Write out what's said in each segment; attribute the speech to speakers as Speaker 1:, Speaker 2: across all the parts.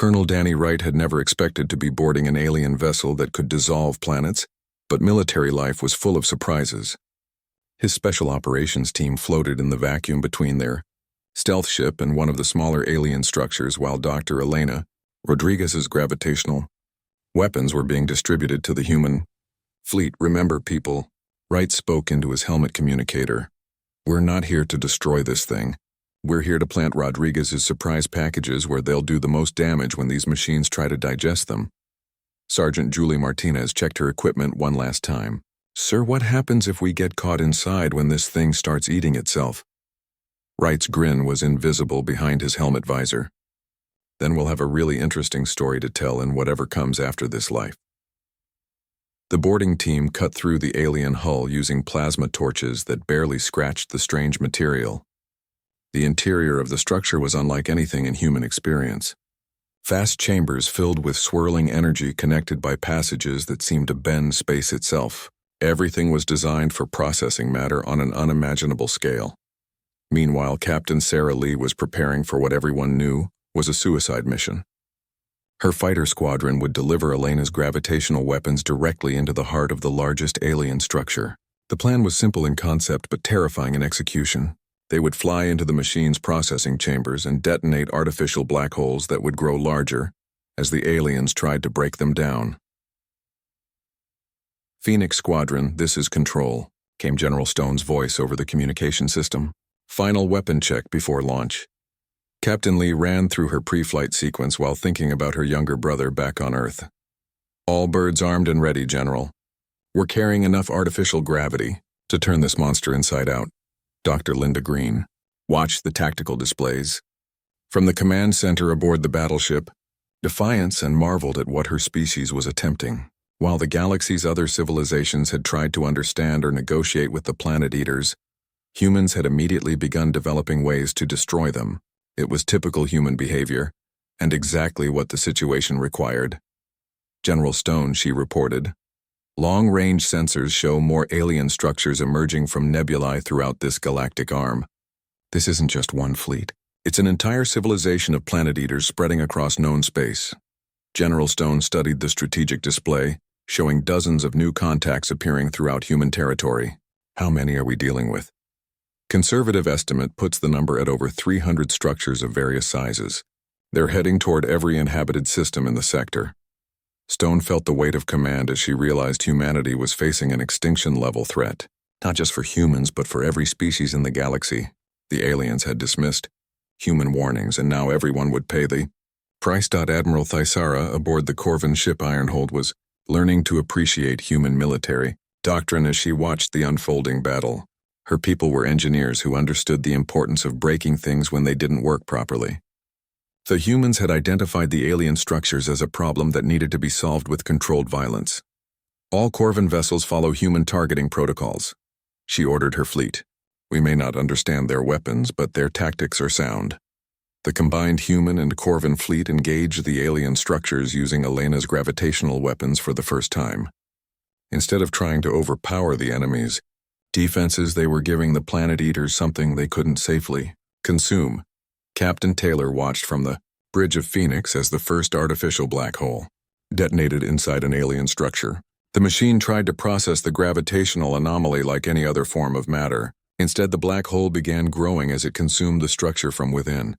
Speaker 1: Colonel Danny Wright had never expected to be boarding an alien vessel that could dissolve planets, but military life was full of surprises. His special operations team floated in the vacuum between their stealth ship and one of the smaller alien structures, while Dr. Elena Rodriguez's gravitational weapons were being distributed to the human fleet. "Remember, people," Wright spoke into his helmet communicator. "We're not here to destroy this thing. We're here to plant Rodriguez's surprise packages where they'll do the most damage when these machines try to digest them." Sergeant Julie Martinez checked her equipment one last time. "Sir, what happens if we get caught inside when this thing starts eating itself?" Wright's grin was invisible behind his helmet visor. "Then we'll have a really interesting story to tell in whatever comes after this life." The boarding team cut through the alien hull using plasma torches that barely scratched the strange material. The interior of the structure was unlike anything in human experience. Vast chambers filled with swirling energy connected by passages that seemed to bend space itself. Everything was designed for processing matter on an unimaginable scale. Meanwhile, Captain Sarah Lee was preparing for what everyone knew was a suicide mission. Her fighter squadron would deliver Elena's gravitational weapons directly into the heart of the largest alien structure. The plan was simple in concept but terrifying in execution. They would fly into the machine's processing chambers and detonate artificial black holes that would grow larger as the aliens tried to break them down. "Phoenix Squadron, this is Control," came General Stone's voice over the communication system. "Final weapon check before launch." Captain Lee ran through her pre-flight sequence while thinking about her younger brother back on Earth. "All birds armed and ready, General. We're carrying enough artificial gravity to turn this monster inside out." Dr. Linda Green watched the tactical displays from the command center aboard the battleship Defiance and marveled at what her species was attempting. While the galaxy's other civilizations had tried to understand or negotiate with the planet eaters, humans had immediately begun developing ways to destroy them. It was typical human behavior, and exactly what the situation required. "General Stone," she reported, "long-range sensors show more alien structures emerging from nebulae throughout this galactic arm. This isn't just one fleet. It's an entire civilization of planet eaters spreading across known space." General Stone studied the strategic display, showing dozens of new contacts appearing throughout human territory. "How many are we dealing with?" Conservative estimate puts the number at over 300 structures of various sizes. They're heading toward every inhabited system in the sector. Stone felt the weight of command as she realized humanity was facing an extinction-level threat, not just for humans but for every species in the galaxy. The aliens had dismissed human warnings, and now everyone would pay the price. Admiral Thisara aboard the Corvin ship Ironhold was learning to appreciate human military doctrine as she watched the unfolding battle. Her people were engineers who understood the importance of breaking things when they didn't work properly. The humans had identified the alien structures as a problem that needed to be solved with controlled violence. "All Corvin vessels follow human targeting protocols," she ordered her fleet. "We may not understand their weapons, but their tactics are sound." The combined human and Corvin fleet engaged the alien structures using Elena's gravitational weapons for the first time. Instead of trying to overpower the enemies' defenses, they were giving the planet eaters something they couldn't safely consume. Captain Taylor watched from the bridge of Phoenix as the first artificial black hole detonated inside an alien structure. The machine tried to process the gravitational anomaly like any other form of matter. Instead, the black hole began growing as it consumed the structure from within.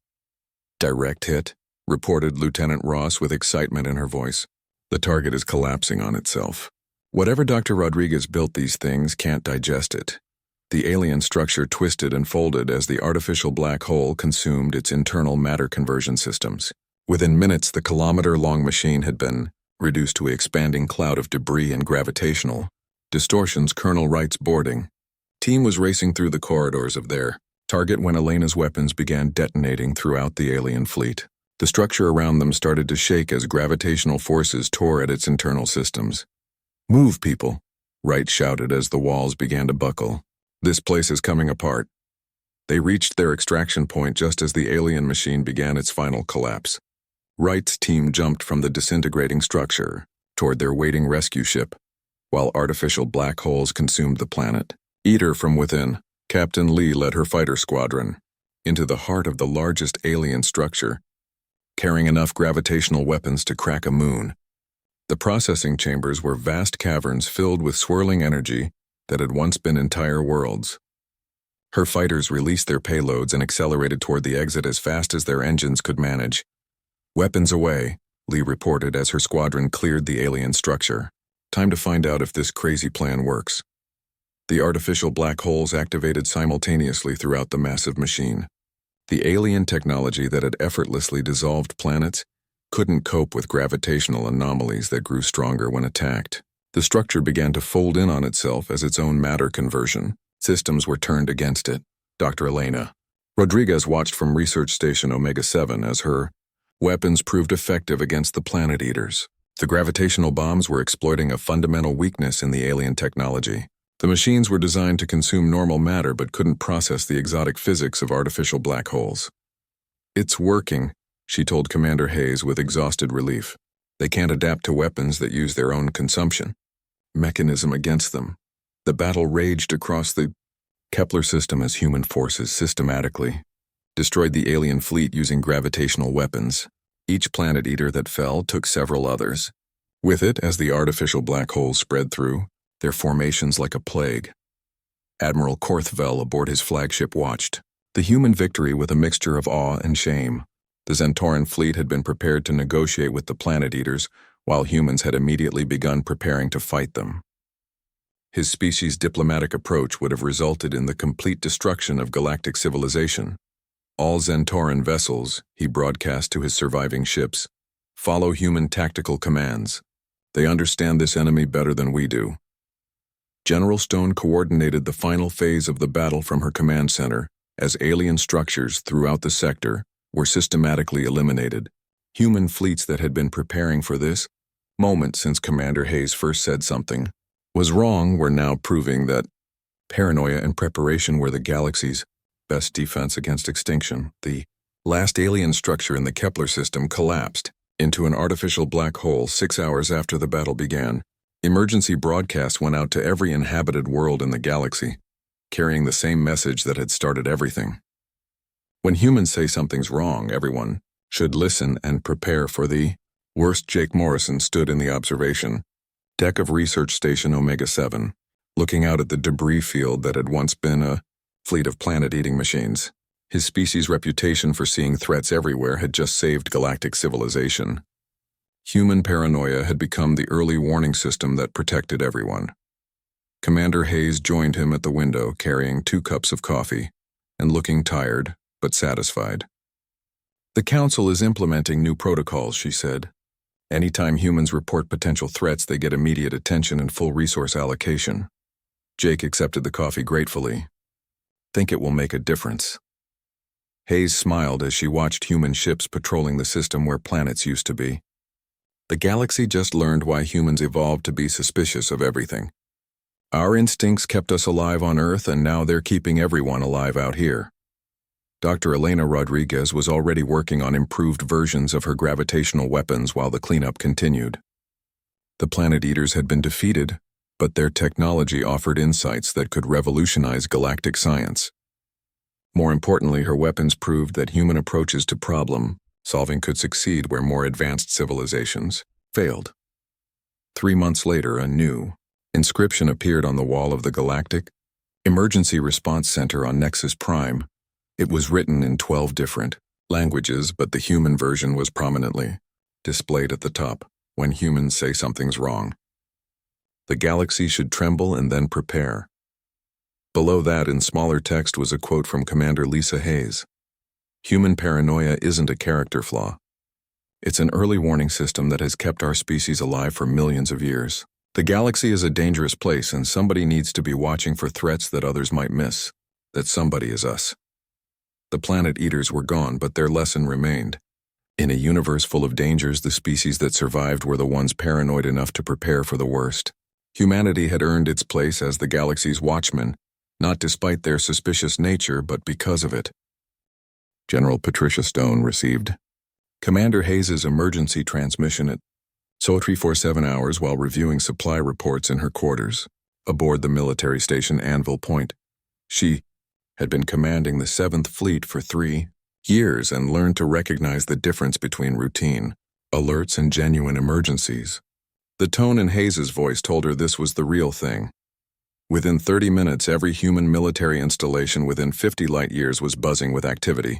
Speaker 1: "Direct hit," reported Lieutenant Ross with excitement in her voice. "The target is collapsing on itself. Whatever Dr. Rodriguez built, these things can't digest it." The alien structure twisted and folded as the artificial black hole consumed its internal matter conversion systems. Within minutes, the kilometer-long machine had been reduced to an expanding cloud of debris and gravitational distortions. Colonel Wright's boarding team was racing through the corridors of their target when Elena's weapons began detonating throughout the alien fleet. The structure around them started to shake as gravitational forces tore at its internal systems. "Move, people," Wright shouted as the walls began to buckle. "This place is coming apart." They reached their extraction point just as the alien machine began its final collapse. Wright's team jumped from the disintegrating structure toward their waiting rescue ship, while artificial black holes consumed the planet. Eater from within, Captain Lee led her fighter squadron into the heart of the largest alien structure. carrying enough gravitational weapons to crack a moon. The processing chambers were vast caverns filled with swirling energy that had once been entire worlds. Her fighters released their payloads and accelerated toward the exit as fast as their engines could manage. "Weapons away," Lee reported as her squadron cleared the alien structure. "Time to find out if this crazy plan works." The artificial black holes activated simultaneously throughout the massive machine. The alien technology that had effortlessly dissolved planets couldn't cope with gravitational anomalies that grew stronger when attacked. The structure began to fold in on itself as its own matter conversion. Systems were turned against it. Dr. Elena Rodriguez watched from Research Station Omega-7 as her weapons proved effective against the planet eaters. The gravitational bombs were exploiting a fundamental weakness in the alien technology. The machines were designed to consume normal matter but couldn't process the exotic physics of artificial black holes. "It's working," she told Commander Hayes with exhausted relief. "They can't adapt to weapons that use their own consumption mechanism against them." The battle raged across the Kepler system as human forces systematically destroyed the alien fleet using gravitational weapons. Each planet eater that fell took several others. With it, as the artificial black holes spread through, their formations like a plague. Admiral Korthvel aboard his flagship watched the human victory with a mixture of awe and shame. The Zentoran fleet had been prepared to negotiate with the planet eaters, while humans had immediately begun preparing to fight them. His species' diplomatic approach would have resulted in the complete destruction of galactic civilization. "All Zentoran vessels," he broadcast to his surviving ships, "follow human tactical commands. They understand this enemy better than we do." General Stone coordinated the final phase of the battle from her command center as alien structures throughout the sector were systematically eliminated. Human fleets that had been preparing for this moment since Commander Hayes first said something was wrong were now proving that paranoia and preparation were the galaxy's best defense against extinction. The last alien structure in the Kepler system collapsed into an artificial black hole 6 hours after the battle began. Emergency broadcasts went out to every inhabited world in the galaxy, carrying the same message that had started everything. When humans say something's wrong, everyone should listen and prepare for the worst. Jake Morrison stood in the observation deck of Research Station Omega-7, looking out at the debris field that had once been a fleet of planet-eating machines. His species' reputation for seeing threats everywhere had just saved galactic civilization. Human paranoia had become the early warning system that protected everyone. Commander Hayes joined him at the window, carrying 2 cups of coffee and looking tired but satisfied. "The Council is implementing new protocols," she said. "Anytime humans report potential threats, they get immediate attention and full resource allocation." Jake accepted the coffee gratefully. "Think it will make a difference." Hayes smiled as she watched human ships patrolling the system where planets used to be. The galaxy just learned why humans evolved to be suspicious of everything. Our instincts kept us alive on Earth, and now they're keeping everyone alive out here. Dr. Elena Rodriguez was already working on improved versions of her gravitational weapons while the cleanup continued. The planet eaters had been defeated, but their technology offered insights that could revolutionize galactic science. More importantly, her weapons proved that human approaches to problem-solving could succeed where more advanced civilizations failed. 3 months later, a new inscription appeared on the wall of the Galactic Emergency Response Center on Nexus Prime. It was written in 12 different languages, but the human version was prominently displayed at the top. "When humans say something's wrong, the galaxy should tremble and then prepare." Below that, in smaller text, was a quote from Commander Lisa Hayes. "Human paranoia isn't a character flaw. It's an early warning system that has kept our species alive for millions of years. The galaxy is a dangerous place, and somebody needs to be watching for threats that others might miss. That somebody is us." The planet eaters were gone, but their lesson remained. In a universe full of dangers, the species that survived were the ones paranoid enough to prepare for the worst. Humanity had earned its place as the galaxy's watchmen, not despite their suspicious nature, but because of it. General Patricia Stone received Commander Hayes' emergency transmission at so 347 hours while reviewing supply reports in her quarters aboard the military station Anvil Point. She had been commanding the 7th Fleet for 3 years and learned to recognize the difference between routine alerts and genuine emergencies. The tone in Hayes's voice told her this was the real thing. Within 30 minutes, every human military installation within 50 light-years was buzzing with activity.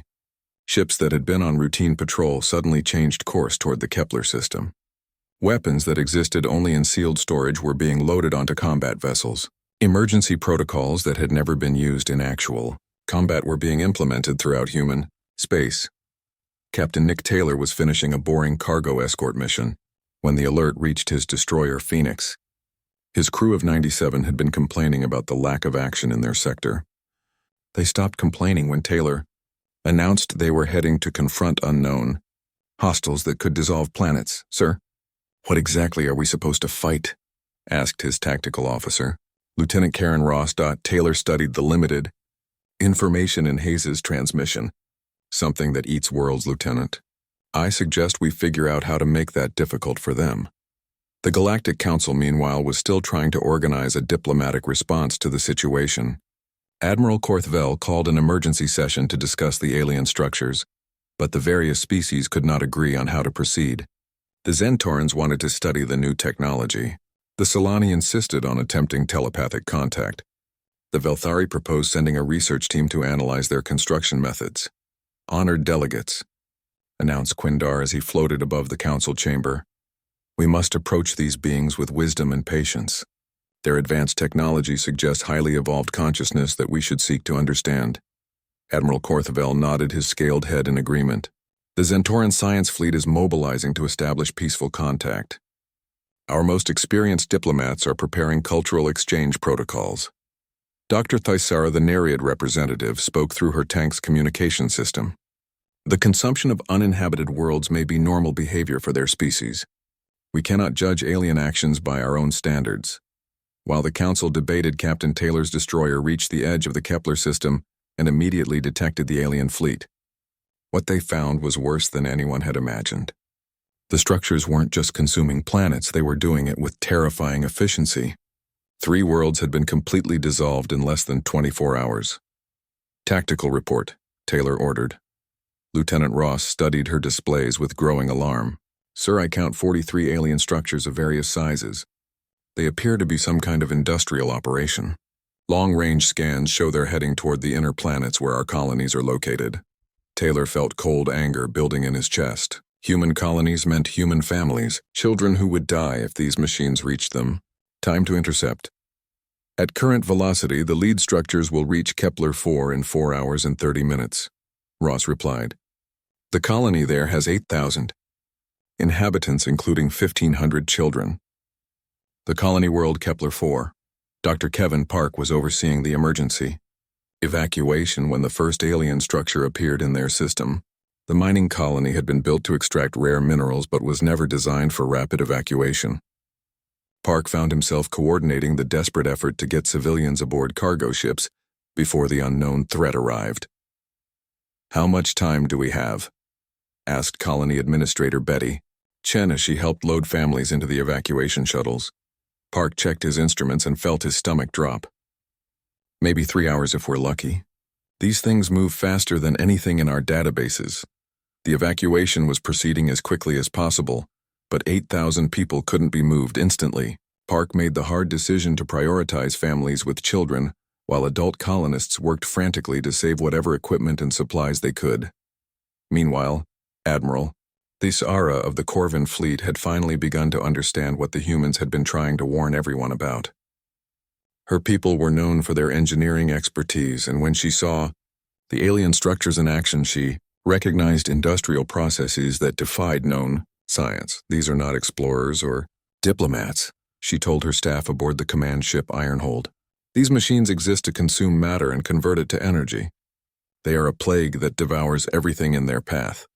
Speaker 1: Ships that had been on routine patrol suddenly changed course toward the Kepler system. Weapons that existed only in sealed storage were being loaded onto combat vessels. Emergency protocols that had never been used in actual combat were being implemented throughout human space. Captain Nick Taylor was finishing a boring cargo escort mission when the alert reached his destroyer Phoenix. His crew of 97 had been complaining about the lack of action in their sector. They stopped complaining when Taylor announced they were heading to confront unknown hostiles that could dissolve planets. "Sir, what exactly are we supposed to fight?" asked his tactical officer. Lieutenant Karen Ross. Taylor studied the limited information in Hayes's transmission. "Something that eats worlds, Lieutenant. I suggest we figure out how to make that difficult for them." The Galactic Council, meanwhile, was still trying to organize a diplomatic response to the situation. Admiral Korthvel called an emergency session to discuss the alien structures, but the various species could not agree on how to proceed. The Zentorans wanted to study the new technology. The Solani insisted on attempting telepathic contact. The Velthari proposed sending a research team to analyze their construction methods. "Honored delegates," announced Quindar as he floated above the council chamber. "We must approach these beings with wisdom and patience. Their advanced technology suggests highly evolved consciousness that we should seek to understand." Admiral Korthvel nodded his scaled head in agreement. "The Zentoran science fleet is mobilizing to establish peaceful contact. Our most experienced diplomats are preparing cultural exchange protocols." Dr. Thaisara, the Nereid representative, spoke through her tank's communication system. "The consumption of uninhabited worlds may be normal behavior for their species. We cannot judge alien actions by our own standards." While the council debated, Captain Taylor's destroyer reached the edge of the Kepler system and immediately detected the alien fleet. What they found was worse than anyone had imagined. The structures weren't just consuming planets, they were doing it with terrifying efficiency. 3 worlds had been completely dissolved in less than 24 hours. "Tactical report," Taylor ordered. Lieutenant Ross studied her displays with growing alarm. "Sir, I count 43 alien structures of various sizes. They appear to be some kind of industrial operation. Long-range scans show they're heading toward the inner planets where our colonies are located." Taylor felt cold anger building in his chest. Human colonies meant human families, children who would die if these machines reached them. Time to intercept. "At current velocity, the lead structures will reach Kepler 4 in 4 hours and 30 minutes, Ross replied. "The colony there has 8,000 inhabitants, including 1,500 children." The colony world Kepler 4. Dr. Kevin Park was overseeing the emergency evacuation when the first alien structure appeared in their system. The mining colony had been built to extract rare minerals but was never designed for rapid evacuation. Park found himself coordinating the desperate effort to get civilians aboard cargo ships before the unknown threat arrived. "How much time do we have?" asked Colony Administrator Betty Chen as she helped load families into the evacuation shuttles. Park checked his instruments and felt his stomach drop. "Maybe 3 hours if we're lucky. These things move faster than anything in our databases." The evacuation was proceeding as quickly as possible, but 8,000 people couldn't be moved instantly. Park made the hard decision to prioritize families with children, while adult colonists worked frantically to save whatever equipment and supplies they could. Meanwhile, Admiral Thaisara of the Corvin fleet had finally begun to understand what the humans had been trying to warn everyone about. Her people were known for their engineering expertise, and when she saw the alien structures in action, she recognized industrial processes that defied known science. "These are not explorers or diplomats," she told her staff aboard the command ship Ironhold. "These machines exist to consume matter and convert it to energy. They are a plague that devours everything in their path."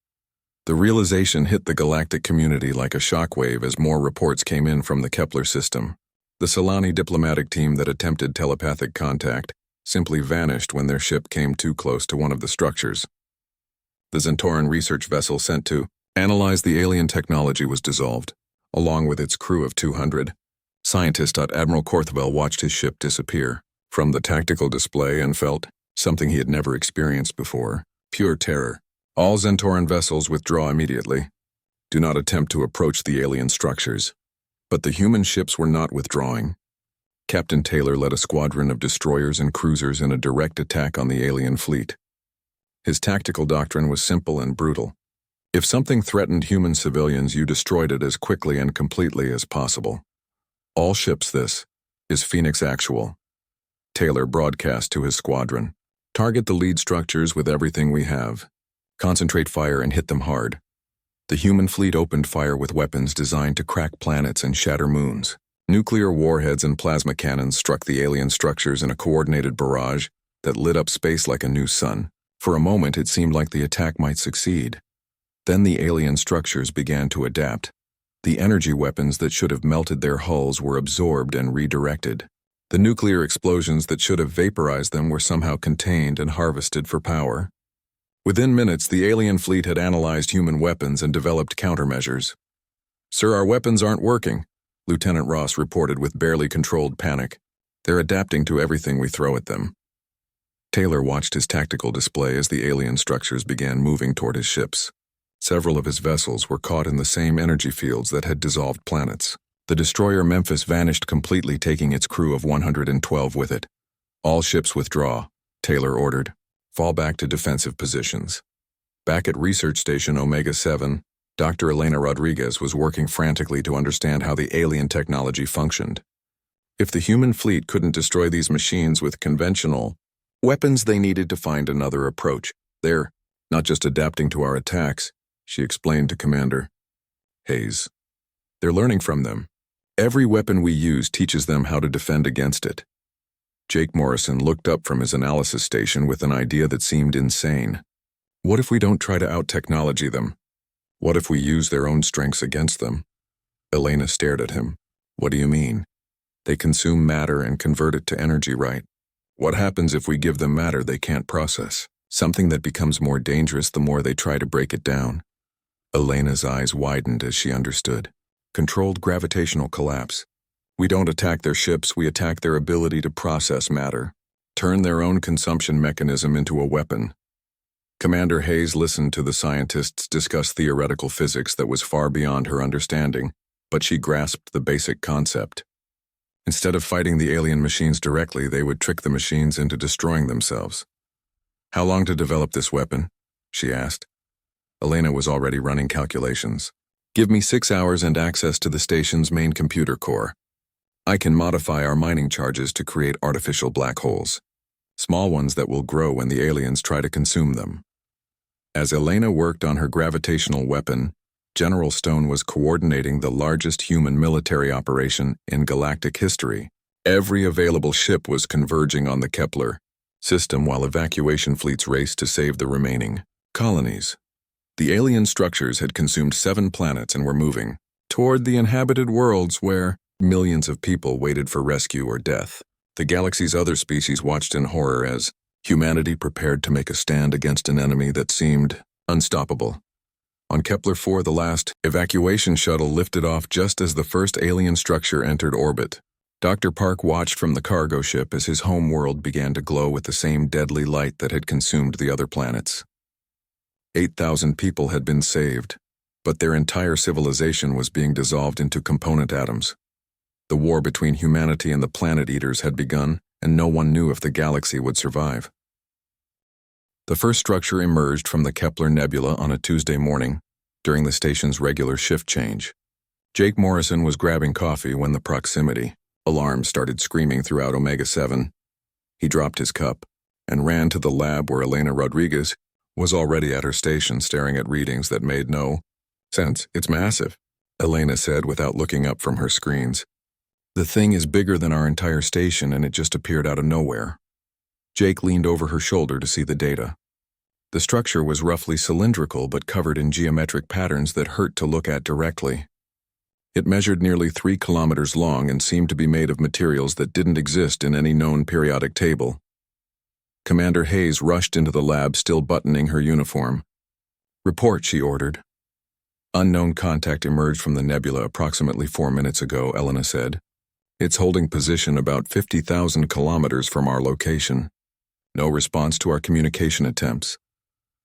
Speaker 1: The realization hit the galactic community like a shockwave as more reports came in from the Kepler system. The Solani diplomatic team that attempted telepathic contact simply vanished when their ship came too close to one of the structures. The Zentoran research vessel sent to analyze the alien technology was dissolved, along with its crew of 200. Scientist. Admiral Korthvel watched his ship disappear from the tactical display and felt something he had never experienced before: pure terror. All Zentoran vessels withdraw immediately. Do not attempt to approach the alien structures. But the human ships were not withdrawing. Captain Taylor led a squadron of destroyers and cruisers in a direct attack on the alien fleet. His tactical doctrine was simple and brutal. If something threatened human civilians, you destroyed it as quickly and completely as possible. All ships, this is Phoenix Actual. Taylor broadcast to his squadron. Target the lead structures with everything we have. Concentrate fire and hit them hard. The human fleet opened fire with weapons designed to crack planets and shatter moons. Nuclear warheads and plasma cannons struck the alien structures in a coordinated barrage that lit up space like a new sun. For a moment, it seemed like the attack might succeed. Then the alien structures began to adapt. The energy weapons that should have melted their hulls were absorbed and redirected. The nuclear explosions that should have vaporized them were somehow contained and harvested for power. Within minutes, the alien fleet had analyzed human weapons and developed countermeasures. "Sir, our weapons aren't working," Lieutenant Ross reported with barely controlled panic. "They're adapting to everything we throw at them." Taylor watched his tactical display as the alien structures began moving toward his ships. Several of his vessels were caught in the same energy fields that had dissolved planets. The destroyer Memphis vanished completely, taking its crew of 112 with it. "All ships withdraw," Taylor ordered. "Fall back to defensive positions." Back at Research Station Omega-7, Dr. Elena Rodriguez was working frantically to understand how the alien technology functioned. If the human fleet couldn't destroy these machines with conventional weapons, they needed to find another approach. "They're not just adapting to our attacks," she explained to Commander Hayes. "They're learning from them. Every weapon we use teaches them how to defend against it." Jake Morrison looked up from his analysis station with an idea that seemed insane. What if we don't try to out-technology them? What if we use their own strengths against them? Elena stared at him. "What do you mean?" "They consume matter and convert it to energy, right? What happens if we give them matter they can't process? Something that becomes more dangerous the more they try to break it down." Elena's eyes widened as she understood. "Controlled gravitational collapse. We don't attack their ships, we attack their ability to process matter. Turn their own consumption mechanism into a weapon." Commander Hayes listened to the scientists discuss theoretical physics that was far beyond her understanding, but she grasped the basic concept. Instead of fighting the alien machines directly, they would trick the machines into destroying themselves. "How long to develop this weapon?" she asked. Elena was already running calculations. "Give me 6 hours and access to the station's main computer core. I can modify our mining charges to create artificial black holes. Small ones that will grow when the aliens try to consume them." As Elena worked on her gravitational weapon, General Stone was coordinating the largest human military operation in galactic history. Every available ship was converging on the Kepler system while evacuation fleets raced to save the remaining colonies. The alien structures had consumed 7 planets and were moving toward the inhabited worlds where millions of people waited for rescue or death. The galaxy's other species watched in horror as humanity prepared to make a stand against an enemy that seemed unstoppable. On Kepler-4, the last evacuation shuttle lifted off just as the first alien structure entered orbit. Dr. Park watched from the cargo ship as his home world began to glow with the same deadly light that had consumed the other planets. 8,000 people had been saved, but their entire civilization was being dissolved into component atoms. The war between humanity and the Planet Eaters had begun, and no one knew if the galaxy would survive. The first structure emerged from the Kepler Nebula on a Tuesday morning, during the station's regular shift change. Jake Morrison was grabbing coffee when the proximity alarm started screaming throughout Omega-7. He dropped his cup and ran to the lab where Elena Rodriguez was already at her station staring at readings that made no sense. "It's massive," Elena said without looking up from her screens. "The thing is bigger than our entire station and it just appeared out of nowhere." Jake leaned over her shoulder to see the data. The structure was roughly cylindrical but covered in geometric patterns that hurt to look at directly. It measured nearly 3 kilometers long and seemed to be made of materials that didn't exist in any known periodic table. Commander Hayes rushed into the lab, still buttoning her uniform. "Report," she ordered. "Unknown contact emerged from the nebula approximately 4 minutes ago," Elena said. "It's holding position about 50,000 kilometers from our location. No response to our communication attempts.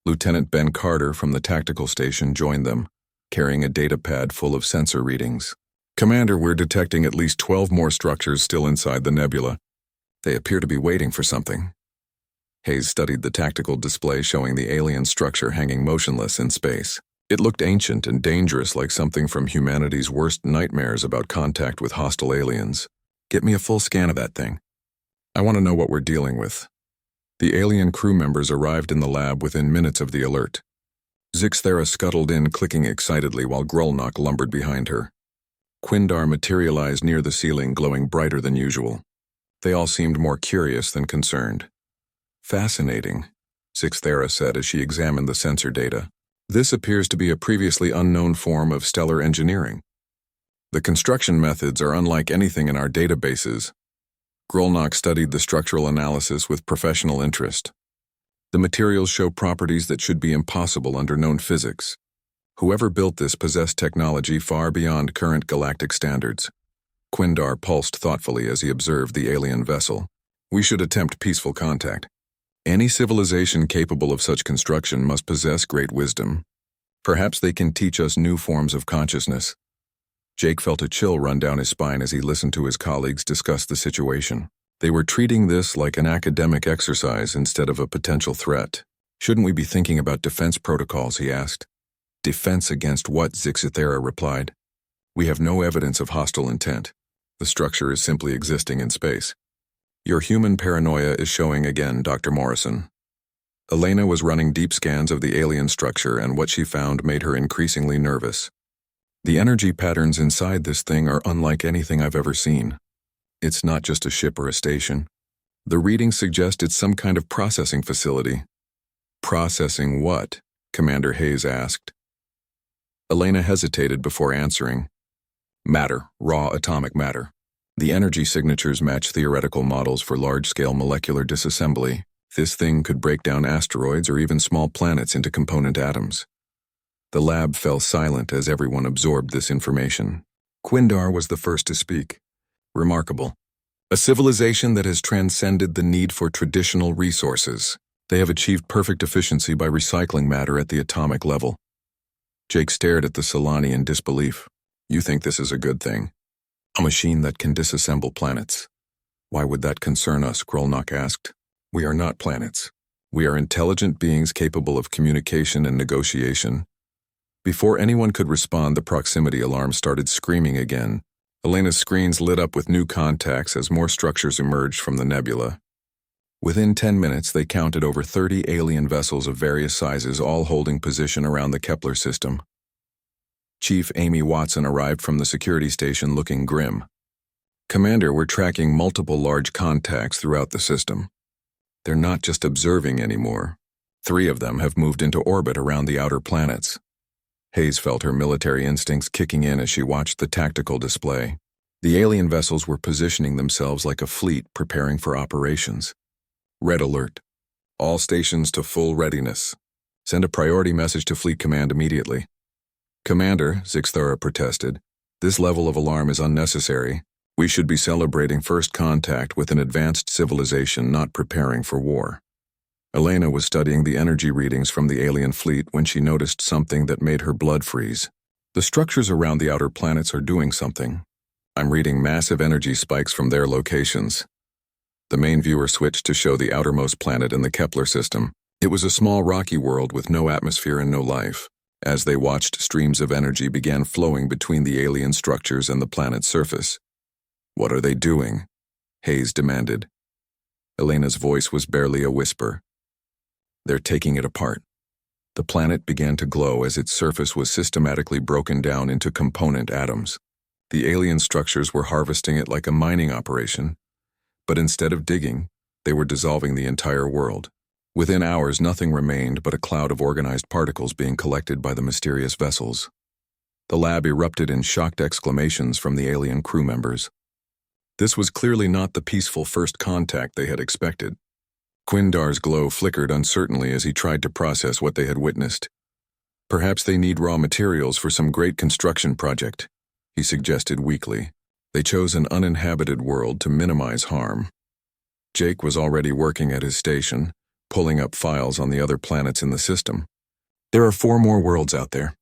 Speaker 1: Lieutenant Ben Carter from the tactical station joined them, carrying a data pad full of sensor readings. "Commander, we're detecting at least 12 more structures still inside the nebula. They appear to be waiting for something." Hayes studied the tactical display showing the alien structure hanging motionless in space. It looked ancient and dangerous, like something from humanity's worst nightmares about contact with hostile aliens. "Get me a full scan of that thing. I want to know what we're dealing with." The alien crew members arrived in the lab within minutes of the alert. Zixthera scuttled in, clicking excitedly while Grolnok lumbered behind her. Quindar materialized near the ceiling, glowing brighter than usual. They all seemed more curious than concerned. "Fascinating," Zixthera said as she examined the sensor data. "This appears to be a previously unknown form of stellar engineering. The construction methods are unlike anything in our databases." Grolnok studied the structural analysis with professional interest. "The materials show properties that should be impossible under known physics. Whoever built this possessed technology far beyond current galactic standards." Quindar pulsed thoughtfully as he observed the alien vessel. "We should attempt peaceful contact. Any civilization capable of such construction must possess great wisdom. Perhaps they can teach us new forms of consciousness." Jake felt a chill run down his spine as he listened to his colleagues discuss the situation. They were treating this like an academic exercise instead of a potential threat. "Shouldn't we be thinking about defense protocols?" he asked. "Defense against what?" Zixithera replied. "We have no evidence of hostile intent. The structure is simply existing in space." "Your human paranoia is showing again, Dr. Morrison." Elena was running deep scans of the alien structure, and what she found made her increasingly nervous. "The energy patterns inside this thing are unlike anything I've ever seen. It's not just a ship or a station. The readings suggest it's some kind of processing facility." "Processing what?" Commander Hayes asked. Elena hesitated before answering. "Matter, raw atomic matter. The energy signatures match theoretical models for large-scale molecular disassembly. This thing could break down asteroids or even small planets into component atoms." The lab fell silent as everyone absorbed this information. Quindar was the first to speak. "Remarkable. A civilization that has transcended the need for traditional resources. They have achieved perfect efficiency by recycling matter at the atomic level." Jake stared at the Solani in disbelief. "You think this is a good thing? A machine that can disassemble planets. Why would that concern us?" Grolnok asked. "We are not planets. We are intelligent beings capable of communication and negotiation." Before anyone could respond, the proximity alarm started screaming again. Elena's screens lit up with new contacts as more structures emerged from the nebula. Within 10 minutes, they counted over 30 alien vessels of various sizes, all holding position around the Kepler system. Chief Amy Watson arrived from the security station looking grim. "Commander, we're tracking multiple large contacts throughout the system. They're not just observing anymore. 3 of them have moved into orbit around the outer planets." Hayes felt her military instincts kicking in as she watched the tactical display. The alien vessels were positioning themselves like a fleet preparing for operations. "Red alert. All stations to full readiness. Send a priority message to Fleet Command immediately." "Commander," Zixthera protested, "this level of alarm is unnecessary. We should be celebrating first contact with an advanced civilization, not preparing for war." Elena was studying the energy readings from the alien fleet when she noticed something that made her blood freeze. "The structures around the outer planets are doing something. I'm reading massive energy spikes from their locations." The main viewer switched to show the outermost planet in the Kepler system. It was a small rocky world with no atmosphere and no life. As they watched, streams of energy began flowing between the alien structures and the planet's surface. "What are they doing?" Hayes demanded. Elena's voice was barely a whisper. "They're taking it apart." The planet began to glow as its surface was systematically broken down into component atoms. The alien structures were harvesting it like a mining operation, but instead of digging, they were dissolving the entire world. Within hours, nothing remained but a cloud of organized particles being collected by the mysterious vessels. The lab erupted in shocked exclamations from the alien crew members. This was clearly not the peaceful first contact they had expected. Quindar's glow flickered uncertainly as he tried to process what they had witnessed. "Perhaps they need raw materials for some great construction project," he suggested weakly. "They chose an uninhabited world to minimize harm." Jake was already working at his station, pulling up files on the other planets in the system. There are 4 more worlds out there.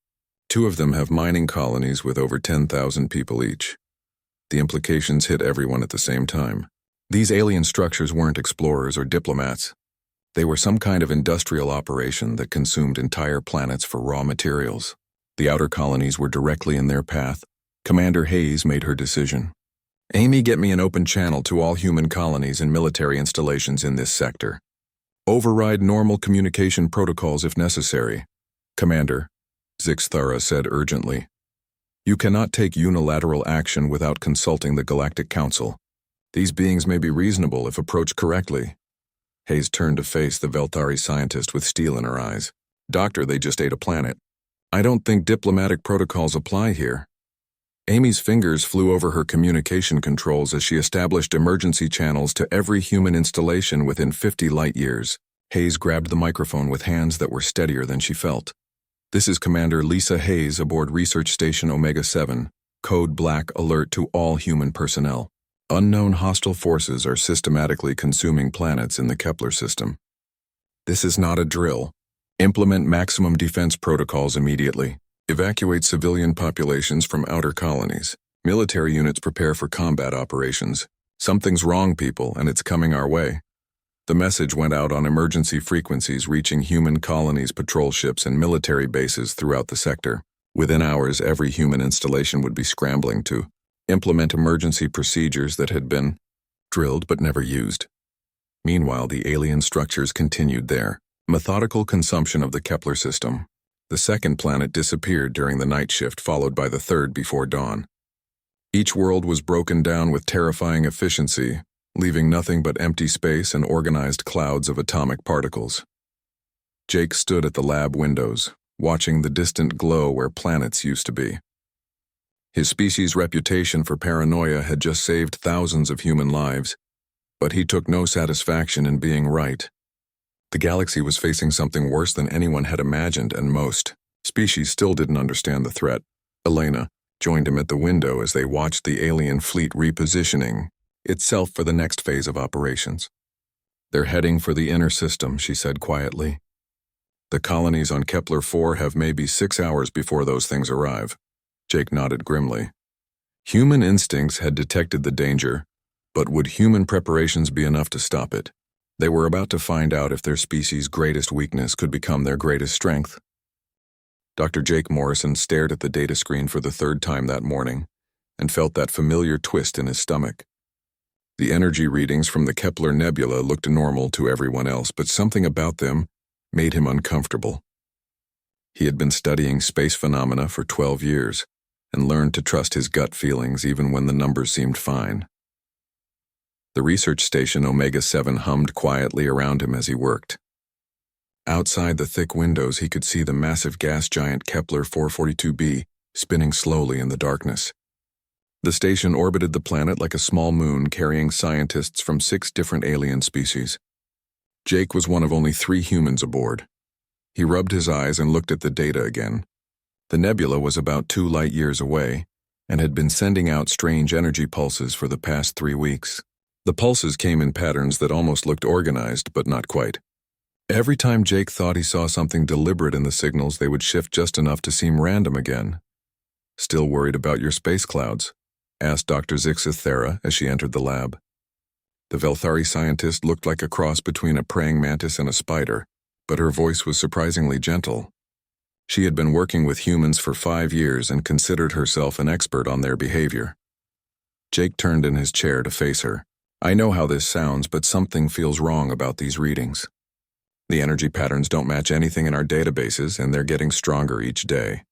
Speaker 1: 2 of them have mining colonies with over 10,000 people each. The implications hit everyone at the same time. These alien structures weren't explorers or diplomats. They were some kind of industrial operation that consumed entire planets for raw materials. The outer colonies were directly in their path. Commander Hayes made her decision. Amy, get me an open channel to all human colonies and military installations in this sector. Override normal communication protocols if necessary. Commander, Zixthara said urgently. You cannot take unilateral action without consulting the Galactic Council. These beings may be reasonable if approached correctly. Hayes turned to face the Velthari scientist with steel in her eyes. Doctor, they just ate a planet. I don't think diplomatic protocols apply here. Amy's fingers flew over her communication controls as she established emergency channels to every human installation within 50 light years. Hayes grabbed the microphone with hands that were steadier than she felt. This is Commander Lisa Hayes aboard Research Station Omega-7. Code Black alert to all human personnel. Unknown hostile forces are systematically consuming planets in the Kepler system. This is not a drill. Implement maximum defense protocols immediately. Evacuate civilian populations from outer colonies. Military units prepare for combat operations. Something's wrong, people, and it's coming our way. The message went out on emergency frequencies reaching human colonies, patrol ships, and military bases throughout the sector. Within hours, every human installation would be scrambling to implement emergency procedures that had been drilled but never used. Meanwhile, the alien structures continued their methodical consumption of the Kepler system. The second planet disappeared during the night shift, followed by the third before dawn. Each world was broken down with terrifying efficiency, leaving nothing but empty space and organized clouds of atomic particles. Jake stood at the lab windows, watching the distant glow where planets used to be. His species' reputation for paranoia had just saved thousands of human lives, but he took no satisfaction in being right. The galaxy was facing something worse than anyone had imagined, and most species still didn't understand the threat. Elena joined him at the window as they watched the alien fleet repositioning itself for the next phase of operations. They're heading for the inner system, she said quietly. The colonies on Kepler-4 have maybe 6 hours before those things arrive. Jake nodded grimly. Human instincts had detected the danger, but would human preparations be enough to stop it? They were about to find out if their species' greatest weakness could become their greatest strength. Dr. Jake Morrison stared at the data screen for the 3rd time that morning and felt that familiar twist in his stomach. The energy readings from the Kepler Nebula looked normal to everyone else, but something about them made him uncomfortable. He had been studying space phenomena for 12 years and learned to trust his gut feelings even when the numbers seemed fine. The research station Omega-7 hummed quietly around him as he worked. Outside the thick windows, he could see the massive gas giant Kepler 442b spinning slowly in the darkness. The station orbited the planet like a small moon, carrying scientists from 6 different alien species. Jake was one of only 3 humans aboard. He rubbed his eyes and looked at the data again. The nebula was about 2 light years away and had been sending out strange energy pulses for the past 3 weeks. The pulses came in patterns that almost looked organized, but not quite. Every time Jake thought he saw something deliberate in the signals, they would shift just enough to seem random again. Still worried about your space clouds? Asked Dr. Zixthara as she entered the lab. The Velthari scientist looked like a cross between a praying mantis and a spider, but her voice was surprisingly gentle. She had been working with humans for 5 years and considered herself an expert on their behavior. Jake turned in his chair to face her. I know how this sounds, but something feels wrong about these readings. The energy patterns don't match anything in our databases, and they're getting stronger each day.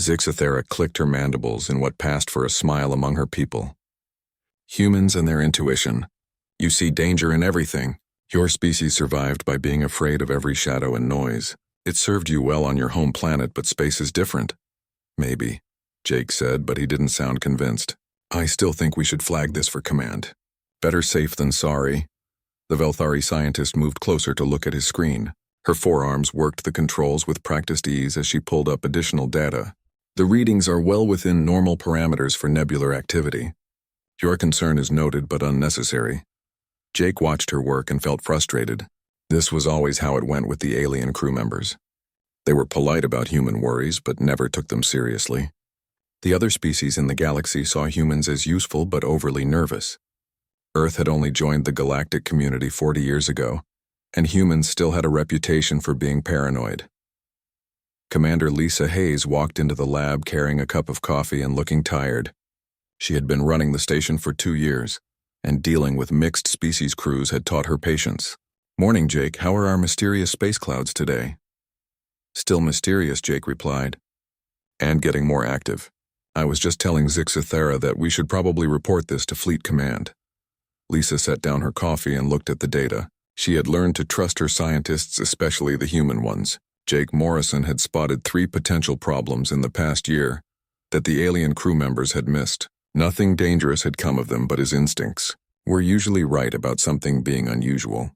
Speaker 1: Zixthara clicked her mandibles in what passed for a smile among her people. Humans and their intuition. You see danger in everything. Your species survived by being afraid of every shadow and noise. It served you well on your home planet, but space is different. Maybe, Jake said, but he didn't sound convinced. I still think we should flag this for command. Better safe than sorry. The Velthari scientist moved closer to look at his screen. Her forearms worked the controls with practiced ease as she pulled up additional data. The readings are well within normal parameters for nebular activity. Your concern is noted but unnecessary. Jake watched her work and felt frustrated. This was always how it went with the alien crew members. They were polite about human worries, but never took them seriously. The other species in the galaxy saw humans as useful but overly nervous. Earth had only joined the galactic community 40 years ago, and humans still had a reputation for being paranoid. Commander Lisa Hayes walked into the lab carrying a cup of coffee and looking tired. She had been running the station for 2 years, and dealing with mixed species crews had taught her patience. "Morning, Jake. How are our mysterious space clouds today?" "Still mysterious," Jake replied. "And getting more active. I was just telling Zixithera that we should probably report this to Fleet Command." Lisa set down her coffee and looked at the data. She had learned to trust her scientists, especially the human ones. Jake Morrison had spotted 3 potential problems in the past year that the alien crew members had missed. Nothing dangerous had come of them, but his instincts were usually right about something being unusual.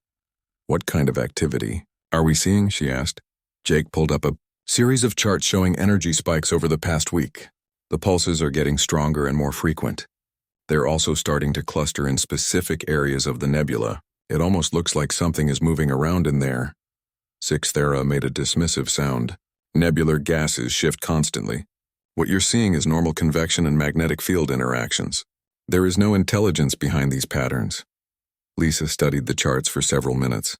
Speaker 1: "What kind of activity are we seeing?" she asked. Jake pulled up a series of charts showing energy spikes over the past week. The pulses are getting stronger and more frequent. They're also starting to cluster in specific areas of the nebula. It almost looks like something is moving around in there. Zixithera made a dismissive sound. "Nebular gases shift constantly. What you're seeing is normal convection and magnetic field interactions. There is no intelligence behind these patterns." Lisa studied the charts for several minutes.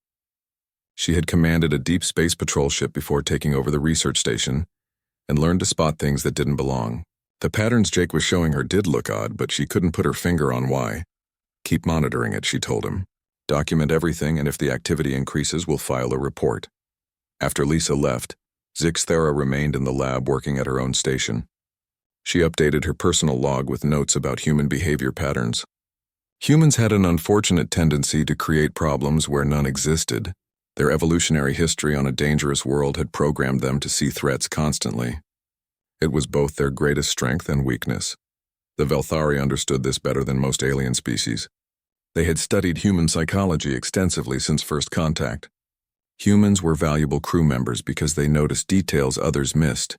Speaker 1: She had commanded a deep space patrol ship before taking over the research station and learned to spot things that didn't belong. The patterns Jake was showing her did look odd, but she couldn't put her finger on why. "Keep monitoring it," she told him. "Document everything, and if the activity increases, we'll file a report." After Lisa left, Zixithera remained in the lab working at her own station. She updated her personal log with notes about human behavior patterns. Humans had an unfortunate tendency to create problems where none existed. Their evolutionary history on a dangerous world had programmed them to see threats constantly. It was both their greatest strength and weakness. The Velthari understood this better than most alien species. They had studied human psychology extensively since first contact. Humans were valuable crew members because they noticed details others missed,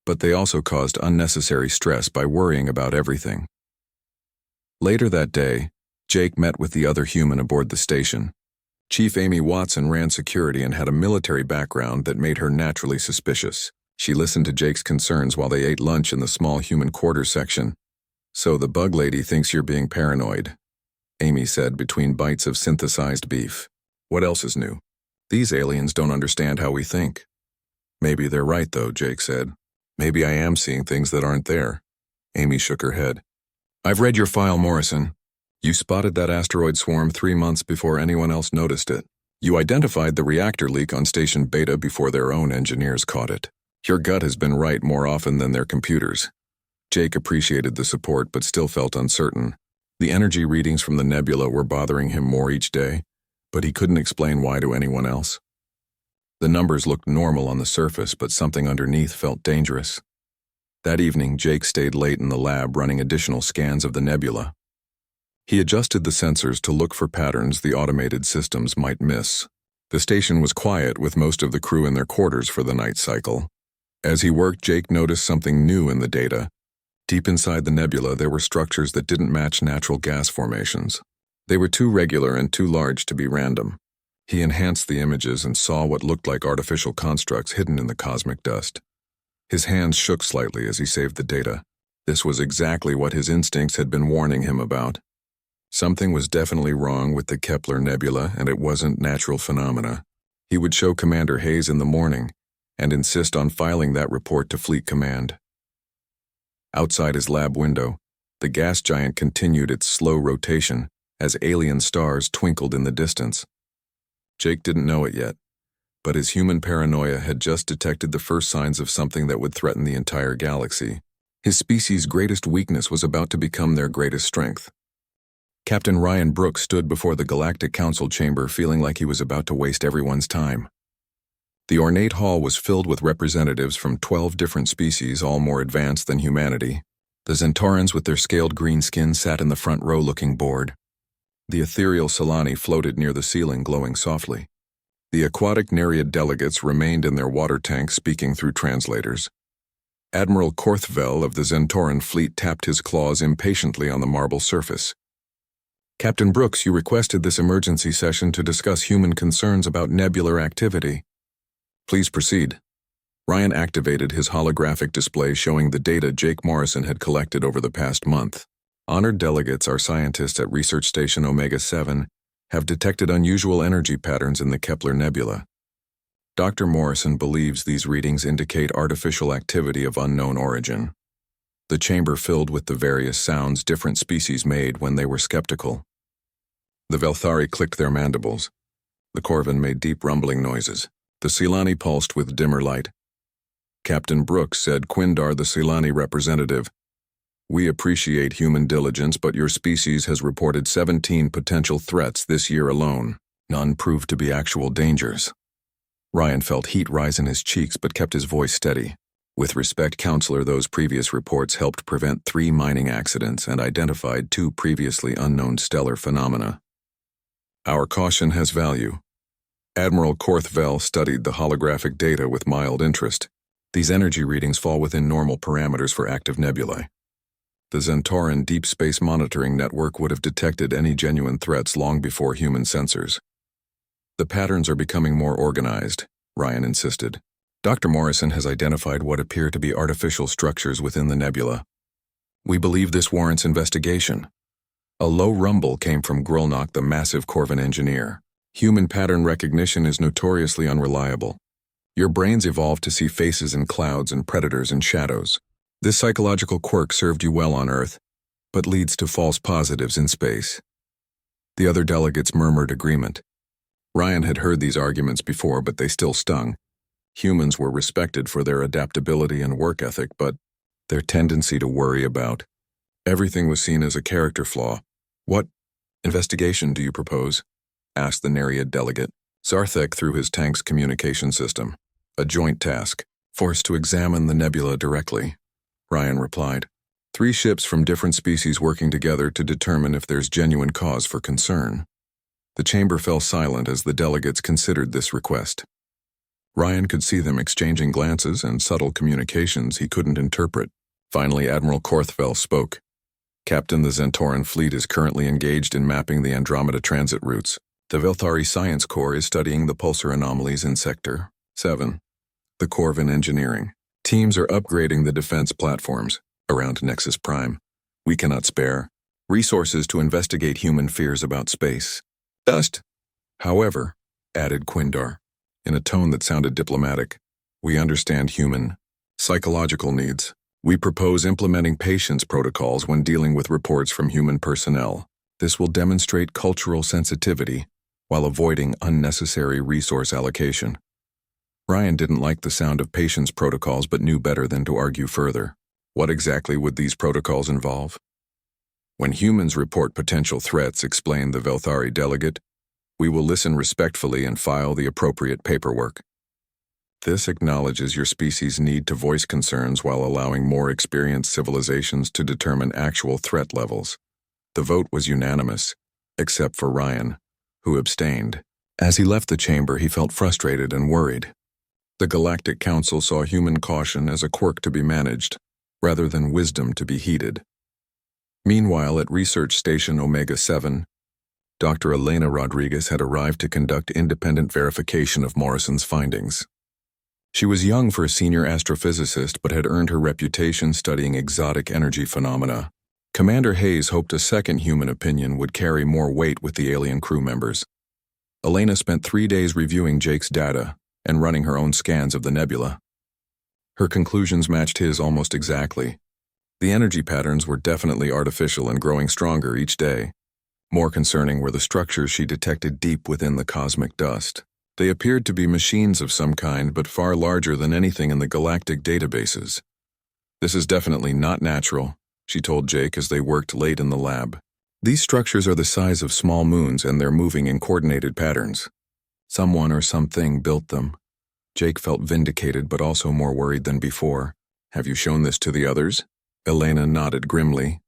Speaker 1: but they also caused unnecessary stress by worrying about everything. Later that day, Jake met with the other human aboard the station. Chief Amy Watson ran security and had a military background that made her naturally suspicious. She listened to Jake's concerns while they ate lunch in the small human quarters section. "So the bug lady thinks you're being paranoid," Amy said between bites of synthesized beef. "What else is new? These aliens don't understand how we think." "Maybe they're right, though," Jake said. "Maybe I am seeing things that aren't there." Amy shook her head. "I've read your file, Morrison. You spotted that asteroid swarm 3 months before anyone else noticed it. You identified the reactor leak on Station Beta before their own engineers caught it. Your gut has been right more often than their computers." Jake appreciated the support but still felt uncertain. The energy readings from the nebula were bothering him more each day, but he couldn't explain why to anyone else. The numbers looked normal on the surface, but something underneath felt dangerous. That evening, Jake stayed late in the lab running additional scans of the nebula. He adjusted the sensors to look for patterns the automated systems might miss. The station was quiet, with most of the crew in their quarters for the night cycle. As he worked, Jake noticed something new in the data. Deep inside the nebula, there were structures that didn't match natural gas formations. They were too regular and too large to be random. He enhanced the images and saw what looked like artificial constructs hidden in the cosmic dust. His hands shook slightly as he saved the data. This was exactly what his instincts had been warning him about. Something was definitely wrong with the Kepler Nebula, and it wasn't natural phenomena. He would show Commander Hayes in the morning and insist on filing that report to Fleet Command. Outside his lab window, the gas giant continued its slow rotation as alien stars twinkled in the distance. Jake didn't know it yet, but his human paranoia had just detected the first signs of something that would threaten the entire galaxy. His species' greatest weakness was about to become their greatest strength. Captain Ryan Brooks stood before the Galactic Council chamber feeling like he was about to waste everyone's time. The ornate hall was filled with representatives from 12 different species, all more advanced than humanity. The Zentaurans with their scaled green skin sat in the front row looking bored. The ethereal Solani floated near the ceiling, glowing softly. The aquatic Nereid delegates remained in their water tanks, speaking through translators. Admiral Korthvel of the Zentauran fleet tapped his claws impatiently on the marble surface. Captain Brooks, you requested this emergency session to discuss human concerns about nebular activity. Please proceed. Ryan activated his holographic display showing the data Jake Morrison had collected over the past month. Honored delegates, our scientists at Research Station Omega-7, have detected unusual energy patterns in the Kepler Nebula. Dr. Morrison believes these readings indicate artificial activity of unknown origin. The chamber filled with the various sounds different species made when they were skeptical. The Velthari clicked their mandibles. The Corvin made deep rumbling noises. The Silani pulsed with dimmer light. Captain Brooks said, Quindar, the Silani representative, "We appreciate human diligence, but your species has reported 17 potential threats this year alone. None proved to be actual dangers." Ryan felt heat rise in his cheeks but kept his voice steady. With respect, Counselor, those previous reports helped prevent 3 mining accidents and identified 2 previously unknown stellar phenomena. Our caution has value. Admiral Korthvel studied the holographic data with mild interest. These energy readings fall within normal parameters for active nebulae. The Zentaran Deep Space Monitoring Network would have detected any genuine threats long before human sensors. The patterns are becoming more organized, Ryan insisted. Dr. Morrison has identified what appear to be artificial structures within the nebula. We believe this warrants investigation. A low rumble came from Grolnok, the massive Corvin engineer. Human pattern recognition is notoriously unreliable. Your brains evolved to see faces in clouds and predators in shadows. This psychological quirk served you well on Earth, but leads to false positives in space. The other delegates murmured agreement. Ryan had heard these arguments before, but they still stung. Humans were respected for their adaptability and work ethic, but their tendency to worry about everything was seen as a character flaw. What investigation do you propose? Asked the Nereid delegate. Zarthek through his tank's communication system. A joint task, forced to examine the nebula directly. Ryan replied. 3 ships from different species working together to determine if there's genuine cause for concern. The chamber fell silent as the delegates considered this request. Ryan could see them exchanging glances and subtle communications he couldn't interpret. Finally, Admiral Korthvel spoke. Captain, the Zentaran fleet is currently engaged in mapping the Andromeda transit routes. The Velthari Science Corps is studying the pulsar anomalies in Sector 7. The Corvin Engineering teams are upgrading the defense platforms around Nexus Prime. We cannot spare resources to investigate human fears about space. Dust. However, added Quindar, in a tone that sounded diplomatic, we understand human psychological needs. We propose implementing patience protocols when dealing with reports from human personnel. This will demonstrate cultural sensitivity while avoiding unnecessary resource allocation. Ryan didn't like the sound of patience protocols but knew better than to argue further. What exactly would these protocols involve? When humans report potential threats, explained the Velthari delegate, we will listen respectfully and file the appropriate paperwork. This acknowledges your species' need to voice concerns while allowing more experienced civilizations to determine actual threat levels. The vote was unanimous, except for Ryan, who abstained. As he left the chamber, he felt frustrated and worried. The Galactic Council saw human caution as a quirk to be managed, rather than wisdom to be heeded. Meanwhile, at Research Station Omega-7, Dr. Elena Rodriguez had arrived to conduct independent verification of Morrison's findings. She was young for a senior astrophysicist but had earned her reputation studying exotic energy phenomena. Commander Hayes hoped a second human opinion would carry more weight with the alien crew members. Elena spent 3 days reviewing Jake's data and running her own scans of the nebula. Her conclusions matched his almost exactly. The energy patterns were definitely artificial and growing stronger each day. More concerning were the structures she detected deep within the cosmic dust. They appeared to be machines of some kind, but far larger than anything in the galactic databases. This is definitely not natural, she told Jake as they worked late in the lab. These structures are the size of small moons and they're moving in coordinated patterns. Someone or something built them. Jake felt vindicated but also more worried than before. Have you shown this to the others? Elena nodded grimly.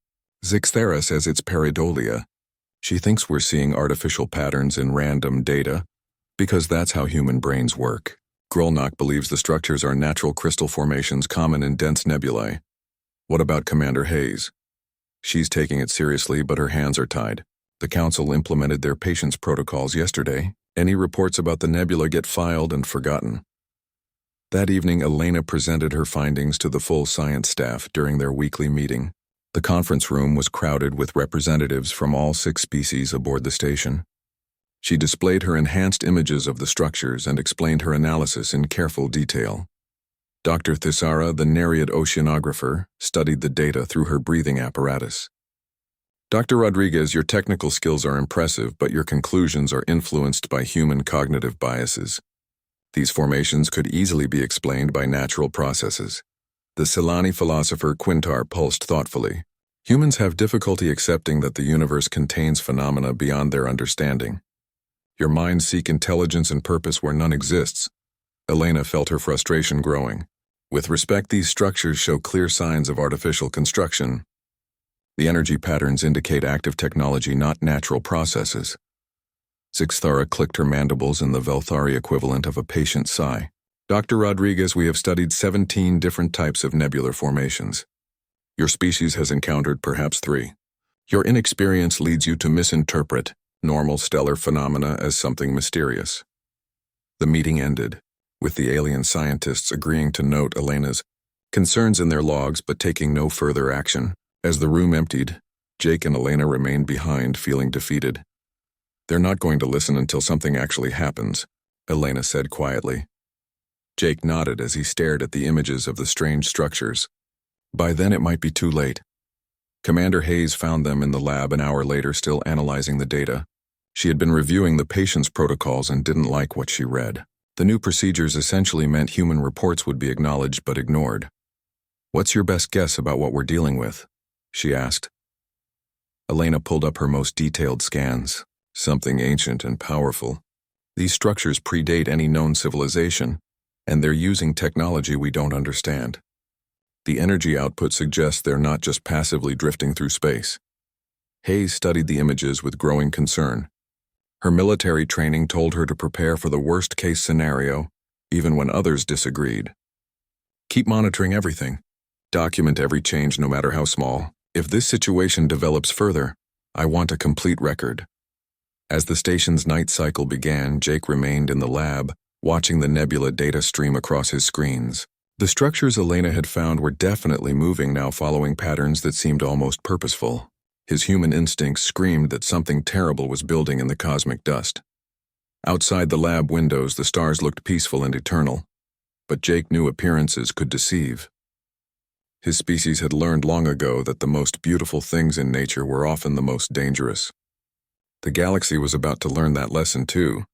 Speaker 1: Zixthera says it's pareidolia. She thinks we're seeing artificial patterns in random data, because that's how human brains work. Grolnok believes the structures are natural crystal formations common in dense nebulae. What about Commander Hayes? She's taking it seriously, but her hands are tied. The Council implemented their patience protocols yesterday. Any reports about the nebula get filed and forgotten. That evening, Elena presented her findings to the full science staff during their weekly meeting. The conference room was crowded with representatives from all 6 species aboard the station. She displayed her enhanced images of the structures and explained her analysis in careful detail. Dr. Thisara, the Nereid oceanographer, studied the data through her breathing apparatus. Dr. Rodriguez, your technical skills are impressive, but your conclusions are influenced by human cognitive biases. These formations could easily be explained by natural processes. The Silani philosopher Quintar pulsed thoughtfully. Humans have difficulty accepting that the universe contains phenomena beyond their understanding. Your minds seek intelligence and purpose where none exists. Elena felt her frustration growing. With respect, these structures show clear signs of artificial construction. The energy patterns indicate active technology, not natural processes. Sixthara clicked her mandibles in the Velthari equivalent of a patient sigh. Dr. Rodriguez, we have studied 17 different types of nebular formations. Your species has encountered perhaps 3. Your inexperience leads you to misinterpret normal stellar phenomena as something mysterious. The meeting ended, with the alien scientists agreeing to note Elena's concerns in their logs but taking no further action. As the room emptied, Jake and Elena remained behind, feeling defeated. They're not going to listen until something actually happens, Elena said quietly. Jake nodded as he stared at the images of the strange structures. By then it might be too late. Commander Hayes found them in the lab an hour later, still analyzing the data. She had been reviewing the patient's protocols and didn't like what she read. The new procedures essentially meant human reports would be acknowledged but ignored. What's your best guess about what we're dealing with? She asked. Elena pulled up her most detailed scans. Something ancient and powerful. These structures predate any known civilization, and they're using technology we don't understand. The energy output suggests they're not just passively drifting through space. Hayes studied the images with growing concern. Her military training told her to prepare for the worst-case scenario, even when others disagreed. Keep monitoring everything. Document every change, no matter how small. If this situation develops further, I want a complete record. As the station's night cycle began, Jake remained in the lab, watching the nebula data stream across his screens. The structures Elena had found were definitely moving now, following patterns that seemed almost purposeful. His human instincts screamed that something terrible was building in the cosmic dust. Outside the lab windows, the stars looked peaceful and eternal, but Jake knew appearances could deceive. His species had learned long ago that the most beautiful things in nature were often the most dangerous. The galaxy was about to learn that lesson too.